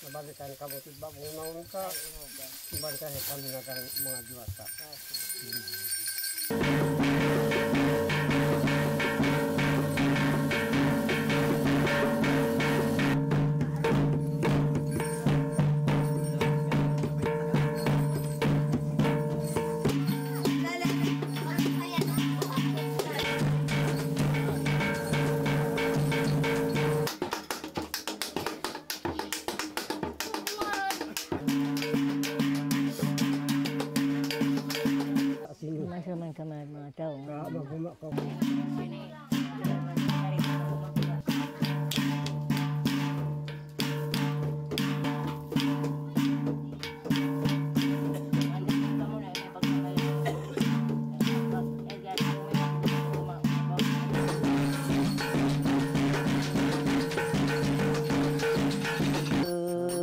Nabalikan kamu tiba mengaun ka, bangsa kami nakan mga diwata. Masaman ka mga tao. Maguma ko.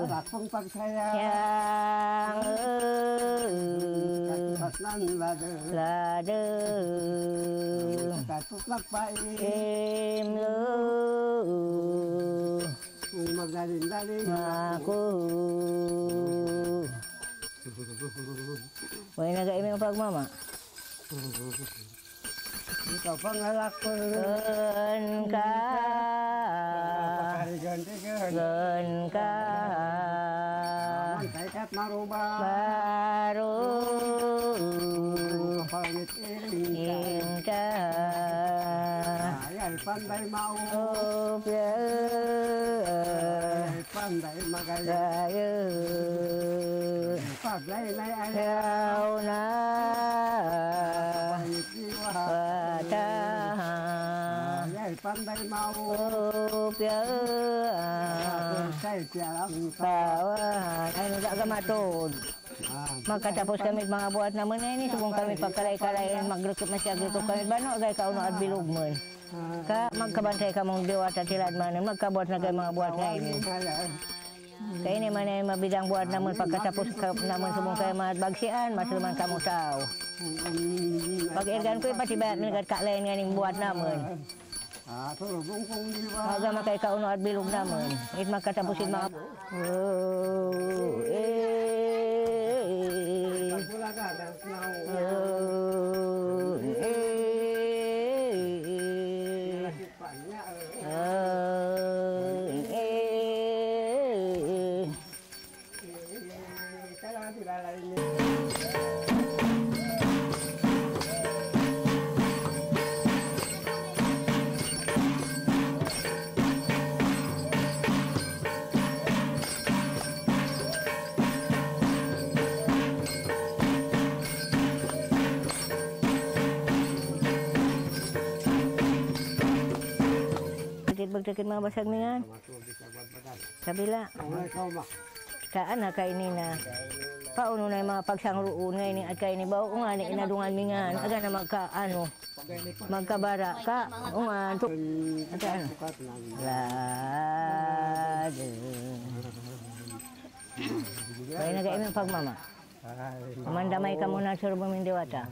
Rakong pagsayang lade katutlak paim magaling-galing aku may nagaiming ang pagmama ikaw pangalak ko gen ka Kaikat marubah baru pamit inka ayah pandai mau pandai magaya pandai nai ayah na wata ayah pandai mau saya tiang bawa ay nagagama to. Magkatapos kami mga buhat naman ini subong kami pagkalay-kalay magrekrup na siya agreto kami bano agay kauno at bilugman ka magkabantay ka mong diwata tilad man magkabuhat na kay mga buhat ngayon kay ini man ay mabidang buhat naman pagkatapos naman subong kay mga bagsian masuluman kamo tao pag-irgan ko ipatibayat nagad kalayan nga ning buhat naman Maga makay kauno at bilog naman. It magkatapusin mga Bagdakit mga basag mingan. Kabila. Kaan na kay ni na. Pauno na yung mga pagsangruon ngayon at kay ni ba o nga ni inadungan mingan. Aga na magkabara ka. O nga. At ano? Lade. Kaya nagaim yung pagmama. Mandamay ka muna sa rubang mindiwata.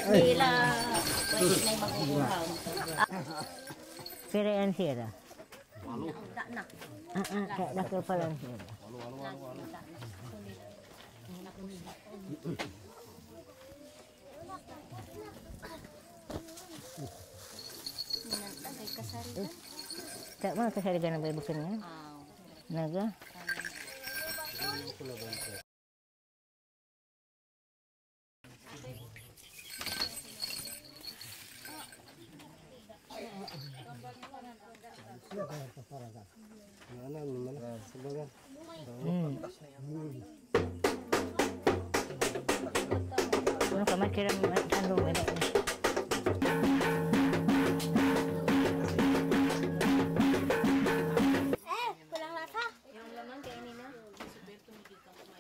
Nila, pwede na yung mag-uhaw. Pero yan sira? Dakil pa lang sira. Tak mana kasaligan na bukan nga. Naga. Ano ka makiram andong ini. Walang lata. Yung laman kaya nina.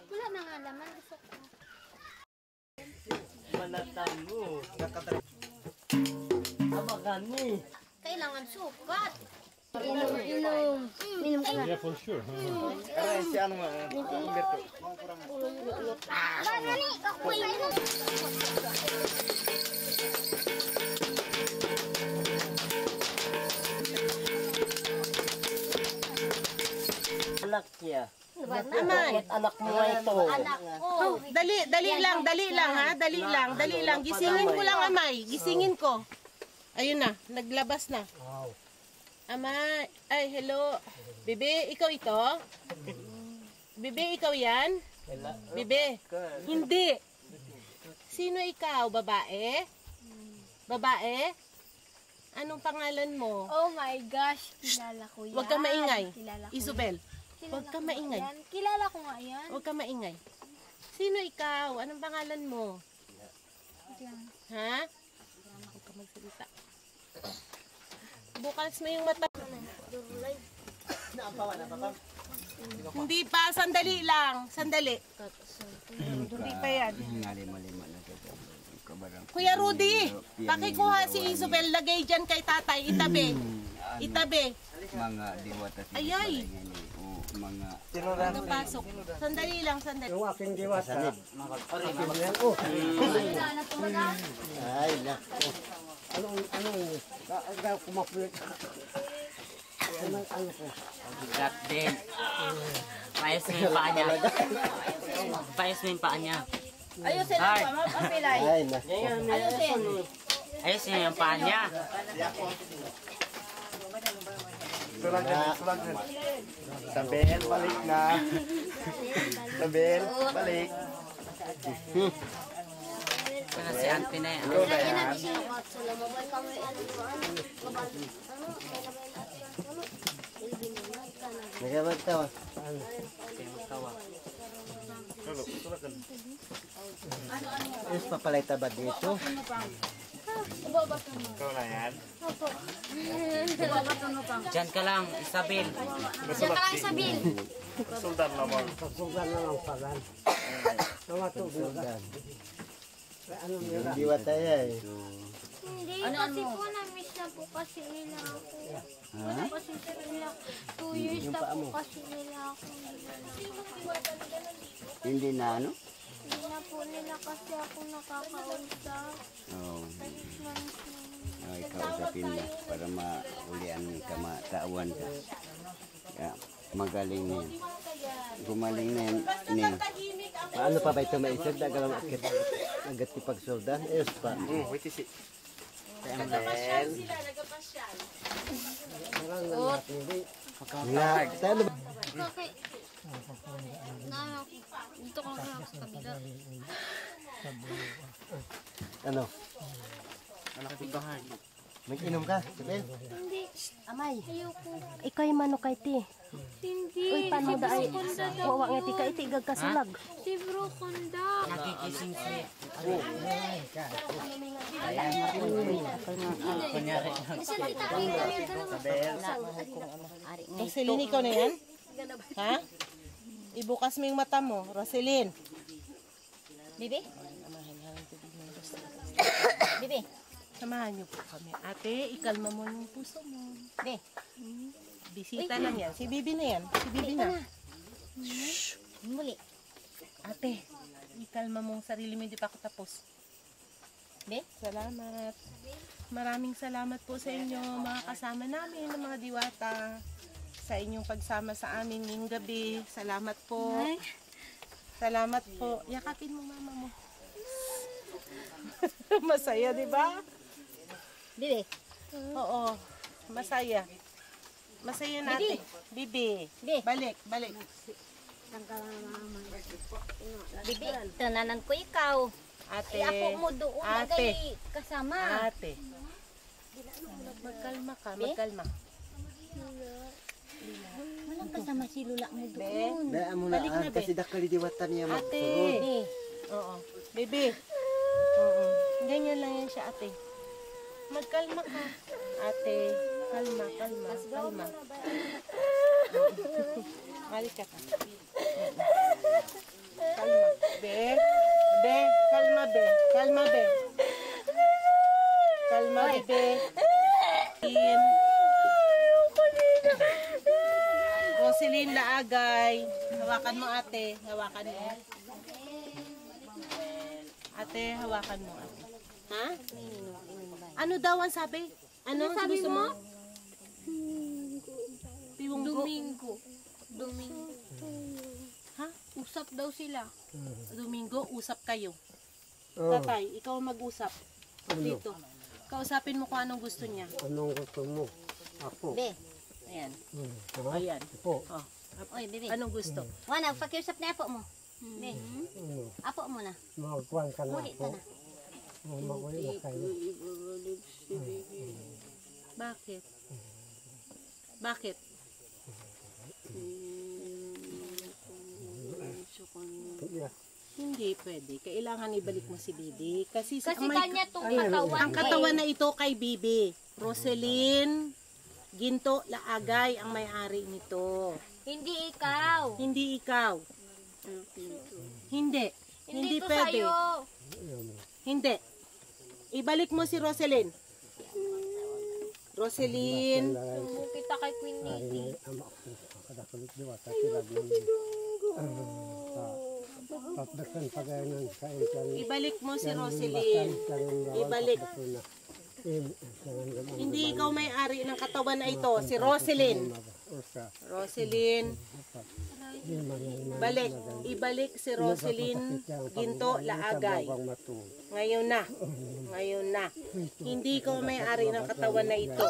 Wala na nga laman. Gusto ko. Manatan mo. Amakan mo. Kailangan sukat. Inom. Minum ka na. Yeah, for sure. Karena si anu Umberto. Bana ni, ako inom. Anak niya. Amay. Anak mo ito. Anak ko. Dali lang ha, dali lang. Gisingin ko lang, Amay. Gisingin ko. Ayun na, naglabas na. Wow. Amay, ay hello. Bebe, ikaw ito? Bebe, ikaw yan? Bebe, hindi. Sino ikaw? Babae? Babae? Anong pangalan mo? Oh my gosh, kilala ko yan. Huwag ka maingay. Kilala ko Isabel, Kilala huwag ka ko maingay. yan. Kilala ko nga yan. Huwag ka maingay. Sino ikaw? Anong pangalan mo? Ha? Huwag ka magsalita. Bukas mo yung mata. Hindi pa, sandali lang. Sandali. Hindi pa yan. Kuya Rudy, pakikuha si Isabel, lagay dyan kay tatay, itabi. Itabi. Mga diwata si Ayay. o mga Ano pasok? Sandali lang, sandali. Yung aking diwata. Oh. Ay, nako. Anong kumapulit? Ano ko? Bigat din. Payos mo yung paa niya. Payos mo yung paa niya. Ayusin Ay. Ay, na. Ayos mo yung paa niya. Sabel, balik na. Sabel, balik. Para si Auntie na yan. Nagabagtawa. Is papalay tabad dito. Diyan ka lang, Isabel. Diyan ka lang, Isabel. Pagsuldan na lang pala. Mga tubig. Ano yung diwata eh? Hindi, kasi po na-miss na po kasi nila ako. Wala kasi nila. 2 years na po kasi nila ako. hindi na ano? Hindi na po nila kasi ako nakakausap. Oh, Months na. ay kausapin mo para maulian ka, matawan ka. Yeah, magaling na yan. Gumaling na yan. Paano pa ba ito maisod? Nagalang akit. Agad pagsuldan. Ayos pa. Wait isi. Nagapasyal sila, nagapasyal. Nga. Tayo ba? Okay. Dito ko lang sa kabila. Ano? Mag-inom ka? Sabel? Hindi. Amay, Ayoko. ikaw yung manok kay ti. Hindi. Uy, paano Si daay? Brokonda daw. Wawa nga ti ka iti, igag kasulag. Si Brokonda. Nagigising si... Isa kita kita niya dalawa. Roselyn, ikaw na yan? Ha? Ibukas mo yung mata mo, Roselyn. Bibi? Bibi? Samahan niyo po kami. Ate, ikalma mo yung puso mo. Be. Bisita lang yan. Si Bibi na yan. Si Bibi na. Muli. Ate, ikalma mo ang sarili mo. Hindi pa ako tapos. Be? Salamat. Maraming salamat po sa inyo, mga kasama namin, ng mga diwata. Sa inyong pagsama sa amin ngayong gabi. Salamat po. Salamat po. Yakapin mo mama mo. Masaya, di ba? Bibi? Oo, masaya. Masaya natin. Bibi. Bibi. Balik, balik. Bibi, tananan ko ikaw. Ate. Ay, ako mo doon Ate. lagay kasama. Ate. Magkalma ka, magkalma. Walang kasama si Lula mo Be. doon. Daan mo Balik na na, kasi dakali diwatan niya Ate. magsulod. Bibi, Oo. Bibi. Oo. Ganyan lang yan siya, ate. Magkalma ka. Ate. Kalma, kalma, kalma. Balik ka. Kalma. Be. Be. Kalma, be. Kalma, be. Kalma, be. Roselyn Laagay. Hawakan mo, ate. Hawakan mo. Ate, hawakan mo, ate. Ha? Ano daw ang sabi? Ano sabi mo? Domingo. Domingo. Ha? Usap daw sila. Domingo, usap kayo. Tatay, ikaw mag-usap. Dito. Kausapin mo kung anong gusto niya. Anong gusto mo? Ako. Bibi. Ayan. Ha? Ayan. Po. Oh. Oy, Bibi. Anong gusto? Wana, pakiusap na apo mo. Bibi. Apo mo na. Magkuhan ka na Muli ako. ka na. Magulit na kayo. Bakit? Bakit? Yeah. Hindi pwede. Kailangan ibalik mo si Bibi. Kasi, Kasi ang kanya tong katawan. ang katawan na ito kay Bibi. Roselyn Ginto Laagay ang may-ari nito. Hindi ikaw. Hindi ikaw. Hindi. Hindi to pwede. sa'yo. Hindi. Ibalik mo si Roselyn. Roselyn. Sumbong kita kay Queen Nikki. Ama ko. Kadakulit diwatan sila ng tatdakan pagayanan sa ikan. Ibalik mo si Roselyn. Ibalik. Hindi ikaw may-ari ng katawan na ito. Si Roselyn. Roselyn. Balik. Ibalik si Roselyn Ginto Laagay. Ngayon na. Ngayon na. Hindi ikaw may-ari ng katawan na ito.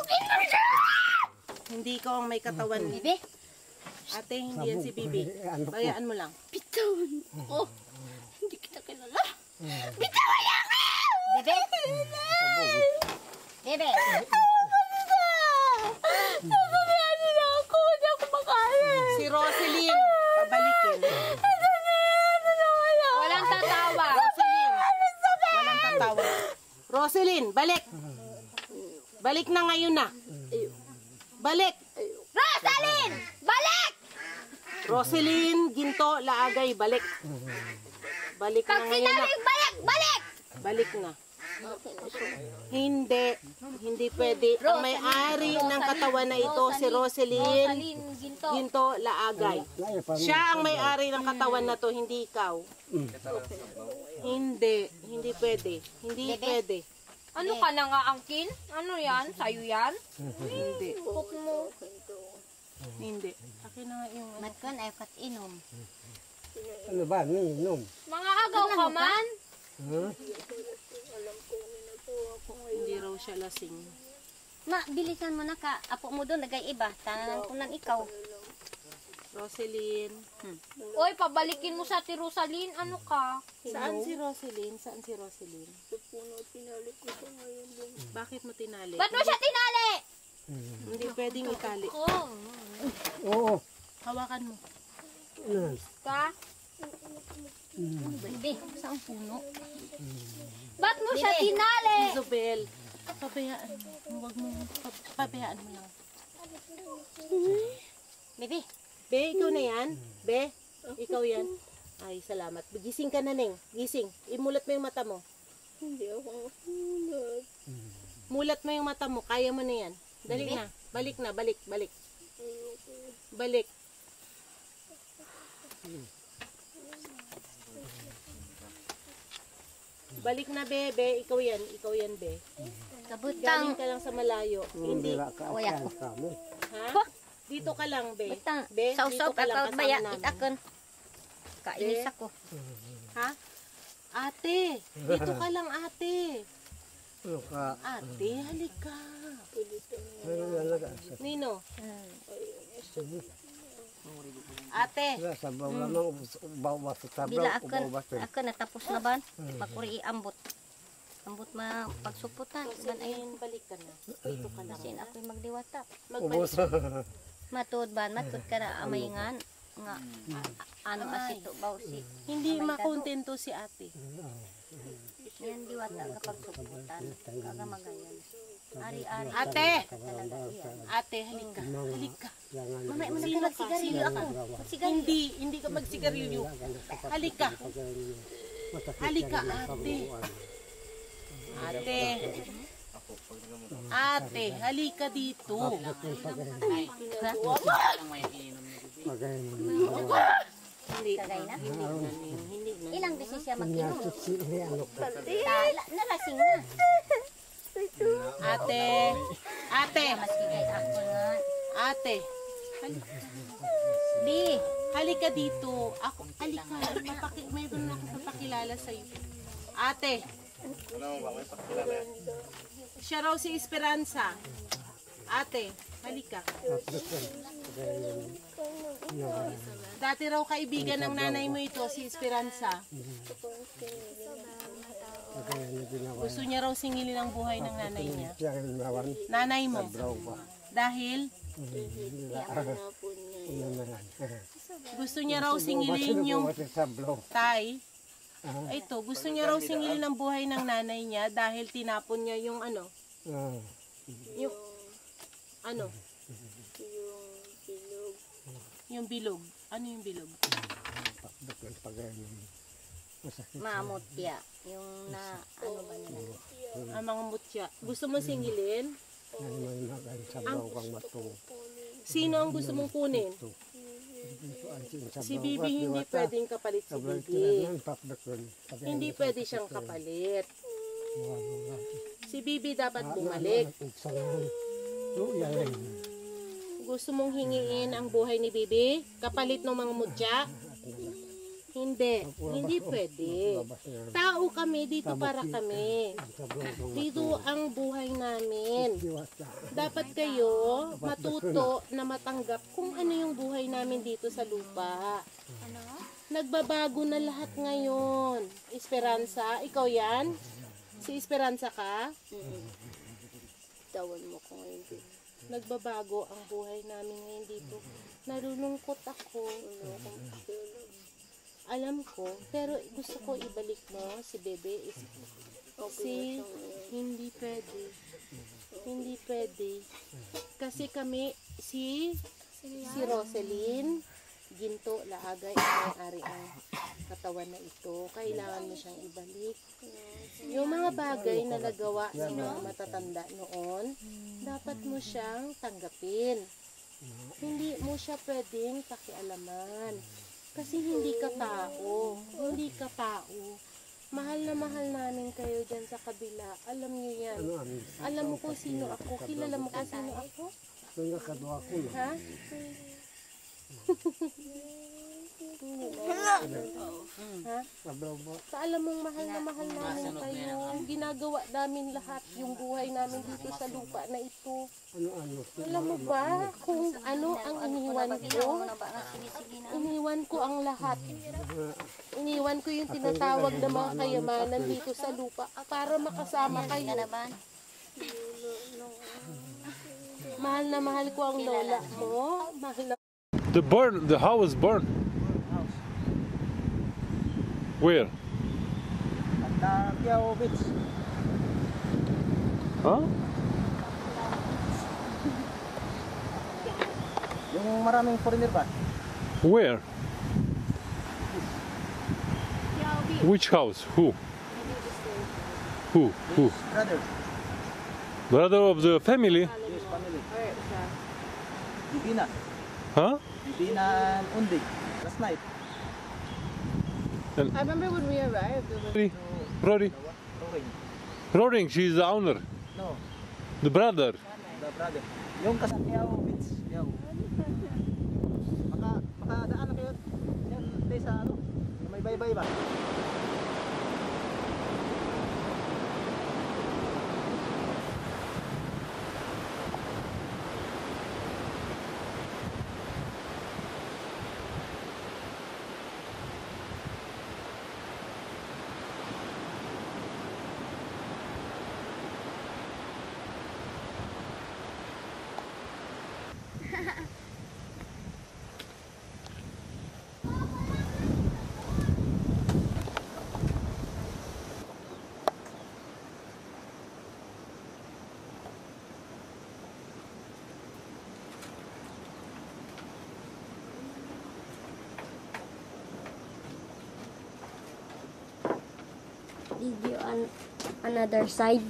Hindi ikaw ang may katawan. Bibi. Ate, hindi yan si Bibi. Bayaan mo lang. Bitawan ko. Hindi kita kilala. Bibi. Bibi. Si Roselyn, pabalikin. Walang tatawa. Roselyn. Walang tatawa. Roselyn, balik. Balik na ngayon na. Balik. Rosalyn! Balik! Roselyn Ginto Laagay, balik. Balik na Pag ngayon na. sinabing balik! Balik! Balik na. Hindi. Hindi pwede. Ang may-ari ng katawan na ito, si Roselyn Rosalyn Ginto. Ginto Laagay. Siya ang may-ari ng katawan na to, hindi ikaw. Hindi. Hindi pwede. Hindi pwede. Ano ka na nga, Angkin? Ano yan? Sa'yo yan? Hindi. Cook mo. Hindi. Akin na nga yung ano. Matkan ay kat inom. Ano ba? Ninom. Mga agaw ka man? Hindi raw siya lasing. Ma, bilisan mo na ka. Apo mo doon, nagay iba. Tananan ko ng ikaw. Roselyn. Oy, pabalikin mo sa Rosalyn. Ano ka? Saan si Roselyn? Saan si Roselyn? Bakit mo tinali? Ba't mo siya tinali? Hindi pwedeng itali. Oh. Oo. Hawakan mo. Ka? Bibi, saan puno? Ba't mo siya tinali? Isabel, pabayaan mo. Huwag mo. Pabayaan mo lang. Bibi. Be, ikaw na yan? Be, ikaw yan? Ay, salamat. Gising ka na, Neng. Gising. Imulat mo yung mata mo. Hindi ako mulat. Mulat mo yung mata mo. Kaya mo na yan. Dali na. Balik na. Balik. Balik. Balik. Balik na, Be. Be, ikaw yan. Ikaw yan, Be. Kabutang. Galing ka lang sa malayo. Hindi. Uy ako. Ha? Dito ka lang, Be. Butang. Be, Sausaw dito ka lang ka baya. kasama namin. Itakon. Kainis ako. Ha? Ate, dito ka lang, ate. Ano ka? Ate, halika. Nino? Ate. Bila akan natapos na ban, makuri ambot. Ambot ma pagsuputan. Gan ay Balik ka na. Dito ka na. sin ako'y magdiwata. Magbalik. Matud ban, matud ka na amayngan nga ano asito bawsi. Hindi makontento si ate. Yan diwata kapag suputan. Kaga magayon. Ari-ari. Ate! Talaga iyan. Ate, halika. Halika. Mamay mo na magsigarilyo ako. Magsigarilyo. Hindi ka magsigarilyo. Halika. Halika, ate. Ate. Ate, halika dito. Hindi. Kagay na. Hindi na. Ilang beses siya mag-inom. Nalasing na. Ate. Ate. Masigay ako nga. Ate. Di. Halika dito. Ako, halika. Mayroon ako papakilala sa'yo. Ate. Siya raw si Esperanza. Ate, halika. Dati raw kaibigan ng nanay mo ito, si Esperanza. Gusto niya raw singilin ang buhay ng nanay niya. Nanay mo. Dahil gusto niya raw singilin yung tay. Ito, gusto niya raw singilin ang buhay ng nanay niya dahil tinapon niya yung ano. Yung ano? Yung bilog. Ano yung bilog? Mamutya. Yung na ano ba nila? Ang mga mutya. Gusto mo singilin? Sino ang gusto mong kunin? Si Bibi hindi pwedeng kapalit si Bibi. Hindi pwede siyang kapalit. Si Bibi dapat bumalik. Gusto mong hingiin ang buhay ni Bibi? Kapalit ng mga mutya? Hindi. Hindi pwede. Tao kami, dito para kami. Dito ang buhay namin. Dapat kayo matuto na matanggap kung ano yung buhay namin dito sa lupa. Nagbabago na lahat ngayon. Esperanza, ikaw yan? Si Esperanza ka? Tawan mo ko ngayon. Nagbabago ang buhay namin ngayon dito. Nalulungkot ako. Alam ko, pero gusto ko ibalik mo si Bebe. Hindi pwede. Hindi pwede. Kasi kami, si Roselyn, Ginto, Laagay, ang may-ari ang katawan na ito. Kailangan mo siyang ibalik. Yung mga bagay na nagawa ng mga matatanda noon, dapat mo siyang tanggapin. Hindi mo siya pwedeng pakialaman. Kasi hindi ka tao. Hindi ka tao. Mahal na mahal namin kayo dyan sa kabila. Alam niyo yan. Alam mo kung sino ako. Kilala mo kung sino ako? Ha? Ha? Sa alam mong mahal na mahal namin kayo. Ginagawa namin lahat yung buhay namin dito sa lupa na ito. Alam mo ba kung ano ang iniwan ko? Iniwan ko ang lahat. Iniwan ko yung tinatawag na mga kayamanan dito sa lupa para makasama kayo. Mahal na mahal ko ang lola mo. Mahal na The house burned. Where? Huh? Yung maraming foreigner ba? Where? Which house? Who? Who? Brother. Brother of the family? Yes, family. Bibina. Huh? Bibina and Undi. Last night. I remember when we arrived. Rory. Roring, she's the owner. No, The brother. the brother. Yung Yaw Beach. Yaw. Makadaan na kayo. Yan, tayo sa ano. May baybay ba? Video on another side.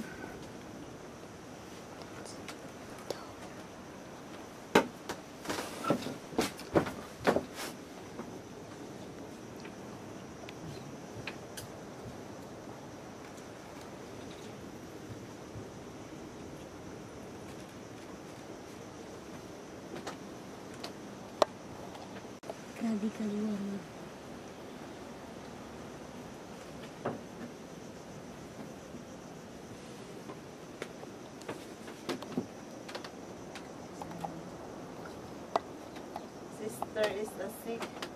Grabe kaliwanag. Sister is the sick.